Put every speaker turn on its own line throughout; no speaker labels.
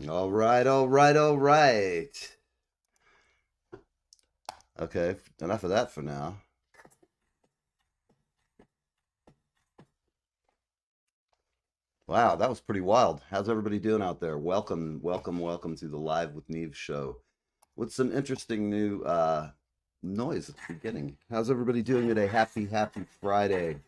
All right, all right, all right. Okay, enough of that for now. Wow, that was pretty wild. How's everybody doing out there? Welcome, welcome, welcome to the Live with Neve show with some interesting new noise at the beginning. How's everybody doing today? Happy, happy Friday.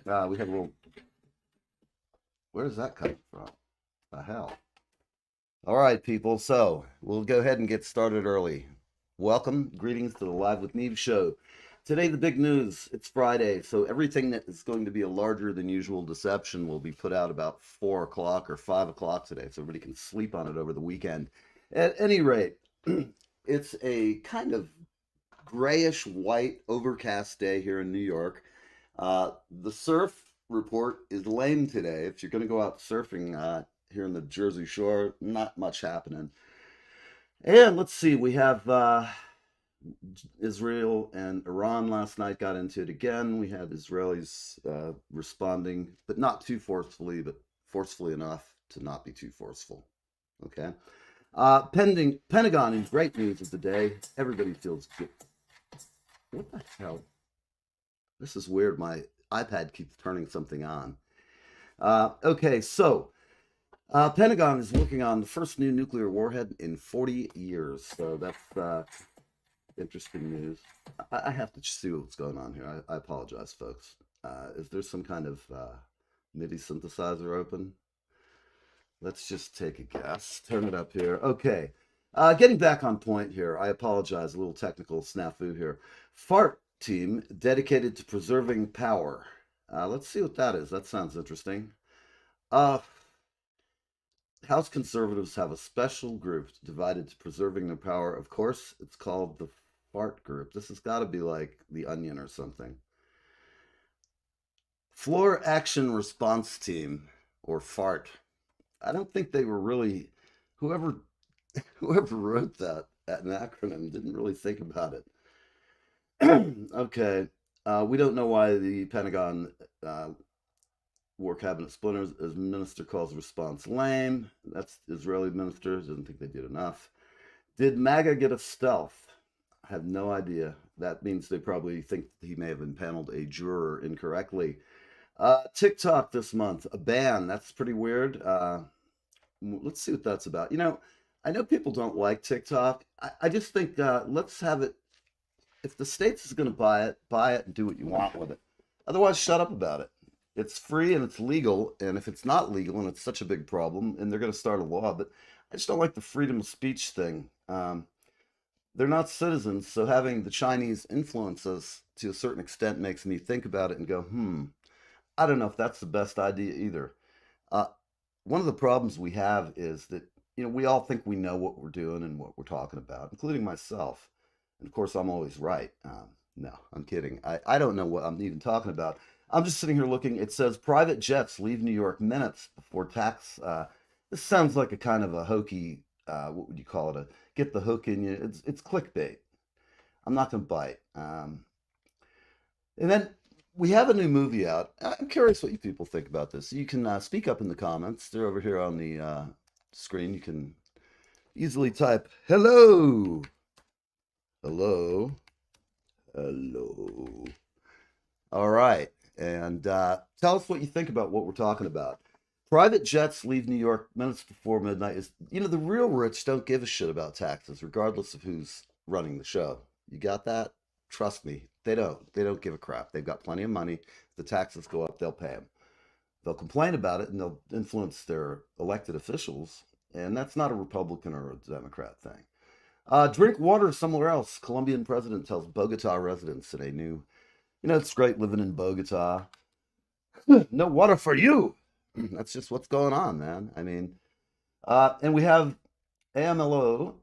We have a little. Where does that come from? The hell? All right, people. So we'll go ahead and get started early. Welcome, greetings to the Live with Neve show. Today, the big news. It's Friday, so everything that is going to be a larger than usual deception will be put out about 4 o'clock or 5 o'clock today, so everybody can sleep on it over the weekend. At any rate, it's a kind of grayish white overcast day here in New York. The surf report is lame today. If you're going to go out surfing here in the Jersey Shore, not much happening. And let's see, we have Israel and Iran last night got into it again. We had Israelis responding, but not too forcefully, but forcefully enough to not be too forceful. Okay. Pending Pentagon in great news of the day. Everybody feels good. What the hell? This is weird. My iPad keeps turning something on. Okay, so Pentagon is working on the first new nuclear warhead in 40 years. So that's interesting news. I have to see what's going on here. I apologize, folks. Is there some kind of MIDI synthesizer open? Let's just take a guess. Turn it up here. Okay. Getting back on point here. I apologize. A little technical snafu here. FART team dedicated to preserving power. Let's see what that is. That sounds interesting. Uh, House conservatives have a special group devoted to preserving the power. Of course, it's called the FART group. This has got to be like the Onion or something. Floor Action Response Team, or FART. I don't think they were really whoever whoever wrote that an acronym didn't really think about it. Okay, we don't know why the Pentagon War Cabinet splinters, as minister calls the response lame. That's Israeli minister doesn't think they did enough. Did MAGA get a stealth? I have no idea. That means they probably think he may have impaneled a juror incorrectly. TikTok this month, a ban. That's pretty weird. Let's see what that's about. I know people don't like TikTok. I just think let's have it. If the states is going to buy it and do what you want with it. Otherwise, shut up about it. It's free and it's legal. And if it's not legal and it's such a big problem, and they're going to start a law, but I just don't like the freedom of speech thing. They're not citizens, so having the Chinese influence us to a certain extent makes me think about it and go, I don't know if that's the best idea either. Uh, One of the problems we have is that we all think we know what we're doing and what we're talking about, including myself. And of course, I'm always right. No, I'm kidding. I don't know what I'm even talking about. I'm just sitting here looking. It says private jets leave New York minutes before tax. This sounds like a kind of a hokey. What would you call it? A get the hook in you. It's clickbait. I'm not going to bite. And then we have a new movie out. I'm curious what you people think about this. You can speak up in the comments. They're over here on the screen. You can easily type hello, hello, hello. All right. And tell us what you think about what we're talking about. Private jets leave New York minutes before midnight. The real rich don't give a shit about taxes, regardless of who's running the show. You got that? Trust me, they don't. They don't give a crap. They've got plenty of money. If the taxes go up, they'll pay them. They'll complain about it and they'll influence their elected officials. And that's not a Republican or a Democrat thing. Drink water somewhere else. Colombian president tells Bogota residents in a new, it's great living in Bogota. No water for you. That's just what's going on, man. I mean, and we have AMLO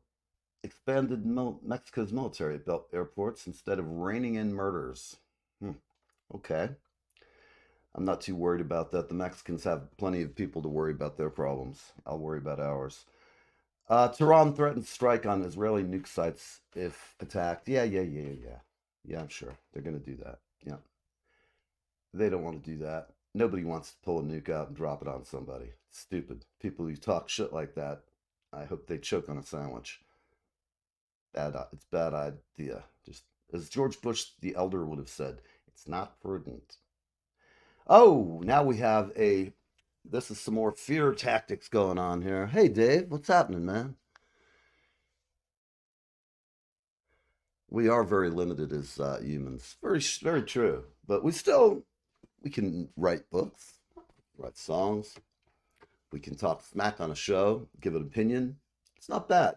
expanded Mexico's military built airports instead of reining in murders. Hmm. Okay. I'm not too worried about that. The Mexicans have plenty of people to worry about their problems. I'll worry about ours. Tehran threatens strike on Israeli nuke sites if attacked. Yeah, yeah, yeah, yeah. Yeah, I'm sure. They're going to do that. Yeah. They don't want to do that. Nobody wants to pull a nuke out and drop it on somebody. It's stupid. People who talk shit like that, I hope they choke on a sandwich. It's a bad idea. Just as George Bush the elder would have said, it's not prudent. Oh, now we have a. This is some more fear tactics going on here. Hey, Dave, what's happening, man? We are very limited as humans. Very true. But we can write books, write songs. We can talk smack on a show, give an opinion. It's not bad.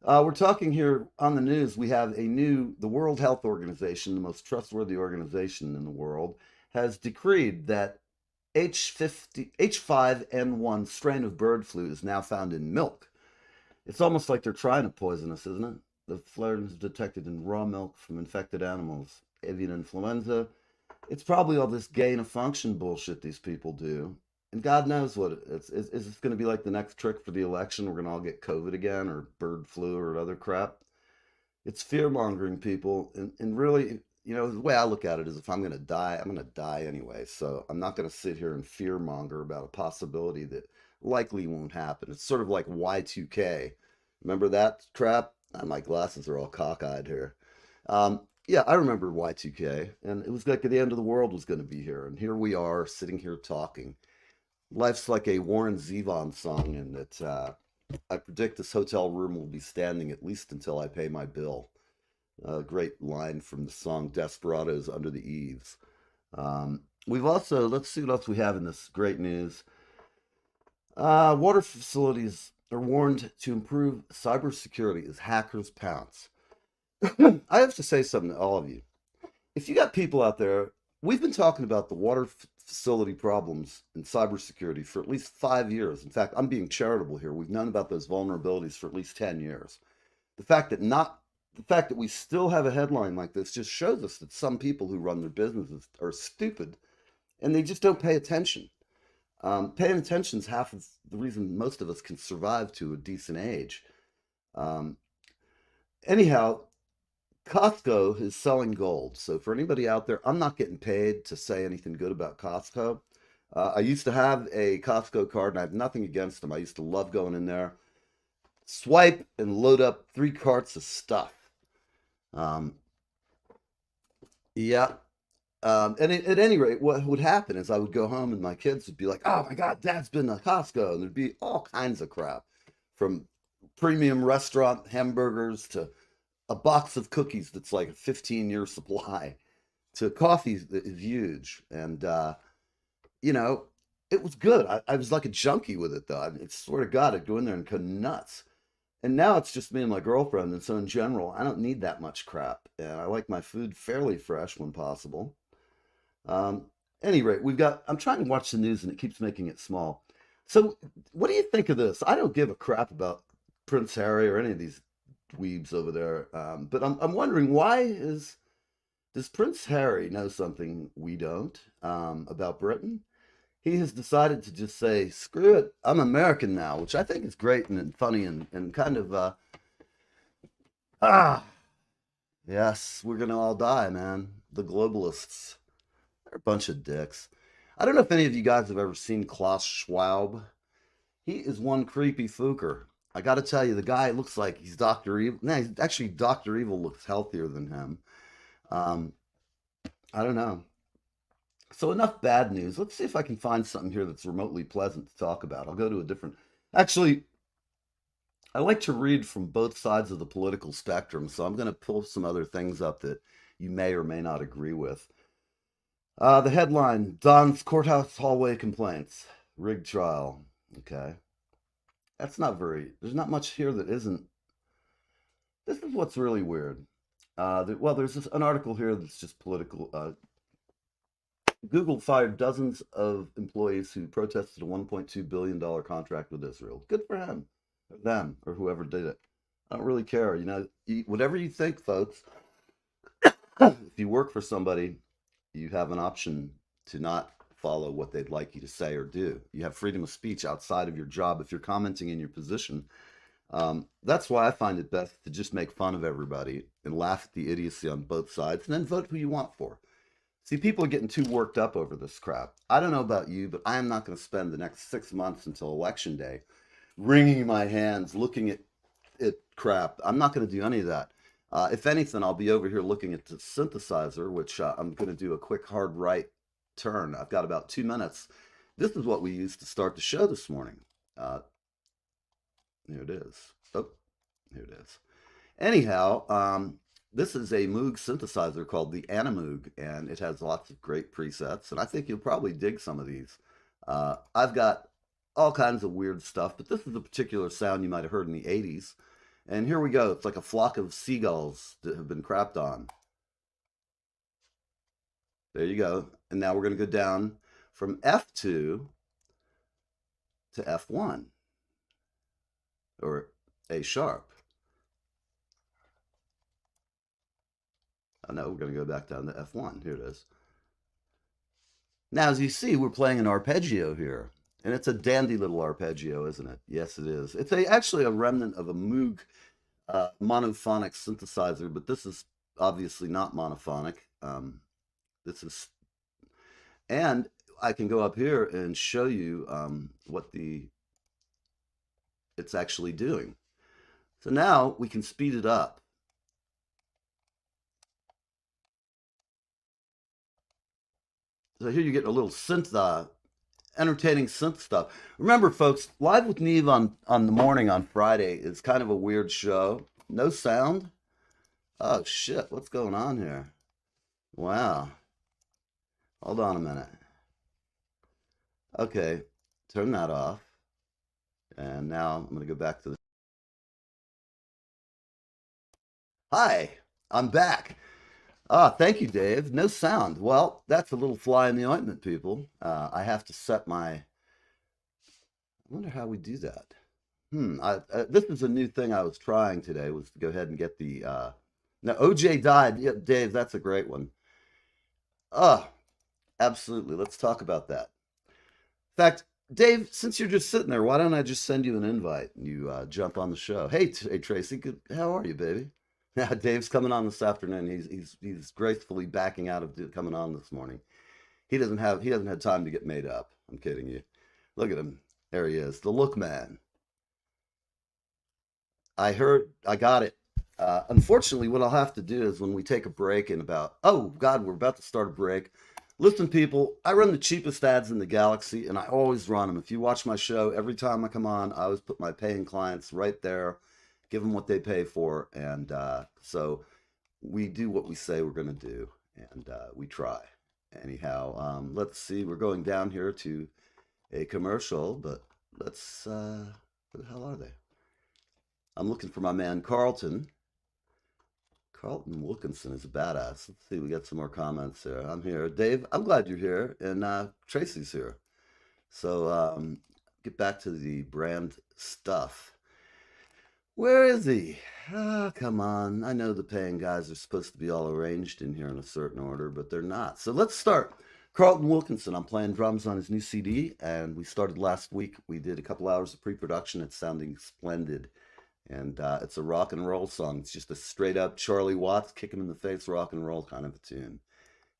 We're talking here on the news. We have the World Health Organization, the most trustworthy organization in the world, has decreed that H5N1 strain of bird flu is now found in milk. It's almost like they're trying to poison us, isn't it? The flare is detected in raw milk from infected animals. Avian influenza. It's probably all this gain of function bullshit these people do. And God knows what is this going to be like the next trick for the election? We're going to all get COVID again or bird flu or other crap. It's fear mongering people. And really, the way I look at it is if I'm going to die, I'm going to die anyway. So I'm not going to sit here and fear monger about a possibility that likely won't happen. It's sort of like Y2K. Remember that crap? My glasses are all cockeyed here. Yeah, I remember Y2K, and it was like the end of the world was going to be here. And here we are sitting here talking. Life's like a Warren Zevon song, in that I predict this hotel room will be standing at least until I pay my bill. A great line from the song Desperados Under the Eaves. We've also, let's see what else we have in this great news. Water facilities are warned to improve cybersecurity as hackers pounce. I have to say something to all of you. If you got people out there, we've been talking about the water facility problems in cybersecurity for at least 5 years. In fact, I'm being charitable here. We've known about those vulnerabilities for at least 10 years. The fact that we still have a headline like this just shows us that some people who run their businesses are stupid and they just don't pay attention. Paying attention is half of the reason most of us can survive to a decent age. Um, Anyhow, Costco is selling gold. So for anybody out there, I'm not getting paid to say anything good about Costco. I used to have a Costco card, and I have nothing against them. I used to love going in there, swipe, and load up 3 carts of stuff. Um, yeah. And at any rate, what would happen is I would go home and my kids would be like, "Oh my God, Dad's been to Costco," and there'd be all kinds of crap, from premium restaurant hamburgers to a box of cookies that's like a 15-year supply to coffee that is huge. And, you know, it was good. I was like a junkie with it, though. I mean, swear to God, I'd go in there and go nuts. And now it's just me and my girlfriend. And so, in general, I don't need that much crap. And I like my food fairly fresh when possible. Um, Any rate, I'm trying to watch the news and it keeps making it small. So, what do you think of this? I don't give a crap about Prince Harry or any of these dweebs over there. But I'm wondering does Prince Harry know something we don't about Britain? He has decided to just say, screw it, I'm American now, which I think is great and funny and kind of, ah, yes, we're going to all die, man. The globalists, they're a bunch of dicks. I don't know if any of you guys have ever seen Klaus Schwab. He is one creepy fooker. I got to tell you, the guy looks like he's Dr. Evil. No, he's actually Dr. Evil looks healthier than him. Um, I don't know. So enough bad news. Let's see if I can find something here that's remotely pleasant to talk about. I'll go to a different. Actually, I like to read from both sides of the political spectrum, so I'm going to pull some other things up that you may or may not agree with. The headline: Don's courthouse hallway complaints, rigged trial. Okay, that's not very. There's not much here that isn't. This is what's really weird. Well, there's an article here that's just political. Google fired dozens of employees who protested a $1.2 billion contract with Israel. Good for him, or them, or whoever did it. I don't really care. Whatever you think, folks. If you work for somebody, you have an option to not follow what they'd like you to say or do. You have freedom of speech outside of your job if you're commenting in your position. That's why I find it best to just make fun of everybody and laugh at the idiocy on both sides and then vote who you want for. See, people are getting too worked up over this crap. I don't know about you, but I am not going to spend the next 6 months until Election Day wringing my hands looking at crap. I'm not going to do any of that. If anything, I'll be over here looking at the synthesizer, which I'm going to do a quick hard right turn. I've got about 2 minutes. This is what we used to start the show this morning. Here it is. Oh, here it is. Anyhow, this is a Moog synthesizer called the Animoog, and it has lots of great presets, and I think you'll probably dig some of these. I've got all kinds of weird stuff, but this is a particular sound you might have heard in the 80s. And here we go. It's like a flock of seagulls that have been crapped on. There you go. And now we're going to go down from F2 to F1, or A sharp. Oh no, we're going to go back down to F1. Here it is. Now, as you see, we're playing an arpeggio here. And it's a dandy little arpeggio, isn't it? Yes, it is. It's actually a remnant of a Moog monophonic synthesizer, but this is obviously not monophonic. This is, and I can go up here and show you what it's actually doing. So now we can speed it up. So here you get a little synth, entertaining synth stuff. Remember, folks, Live with Neve on the morning on Friday is kind of a weird show. No sound. Oh, shit. What's going on here? Wow. Hold on a minute. Okay. Turn that off. And now I'm going to go back to the... Hi. I'm back. Thank you, Dave. No sound. Well, that's a little fly in the ointment, people. I have to set my... I wonder how we do that. This is a new thing I was trying today, was to go ahead and get the... Now, OJ died. Yeah, Dave, that's a great one. Absolutely. Let's talk about that. In fact, Dave, since you're just sitting there, why don't I just send you an invite and you jump on the show? Hey, Tracy, how are you, baby? Yeah, Dave's coming on this afternoon. He's gracefully backing out of coming on this morning. He hasn't had time to get made up. I'm kidding you. Look at him. There he is, the look man. I got it. Unfortunately, what I'll have to do is when we take a break in about, oh God, we're about to start a break. Listen, people, I run the cheapest ads in the galaxy, and I always run them. If you watch my show, every time I come on, I always put my paying clients right there, give them what they pay for, and so we do what we say we're going to do, and we try. Anyhow, let's see. We're going down here to a commercial, but let's, where the hell are they? I'm looking for my man, Carlton. Carlton Wilkinson is a badass. Let's see, we got some more comments here. I'm here. Dave, I'm glad you're here, and Tracy's here. So get back to the brand stuff. Where is he? Come on. I know the paying guys are supposed to be all arranged in here in a certain order, but they're not. So let's start. Carlton Wilkinson, I'm playing drums on his new CD, and we started last week. We did a couple hours of pre-production. It's sounding splendid. And it's a rock and roll song. It's just a straight up Charlie Watts, kick him in the face, rock and roll kind of a tune.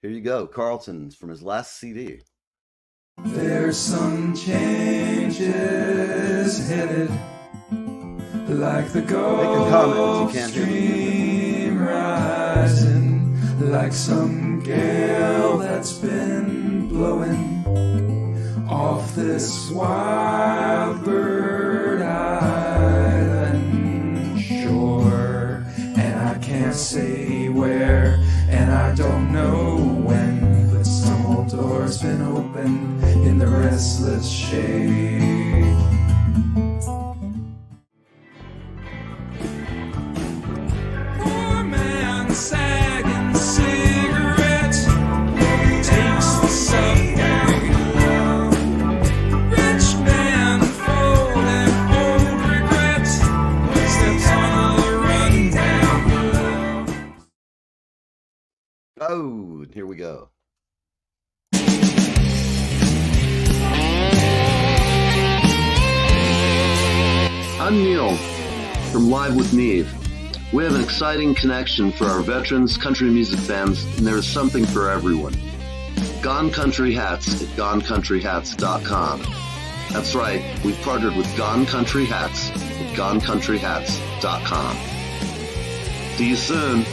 Here you go, Carlton's from his last CD.
There's some changes headed, like the Gulf Stream rising, like some gale that's been blowing off this wild bird island shore. And I can't say where, and I don't know when, but some old door's been opened in the restless shade. Poor man sagging cigarette takes the subway. Rich man folding old regret steps on the rundown below.
Oh, and here we go.
I'm Neil from Live with Neve. We have an exciting connection for our veterans, country music fans, and there is something for everyone. Gone Country Hats at GoneCountryHats.com. That's right, we've partnered with Gone Country Hats at GoneCountryHats.com. See you soon.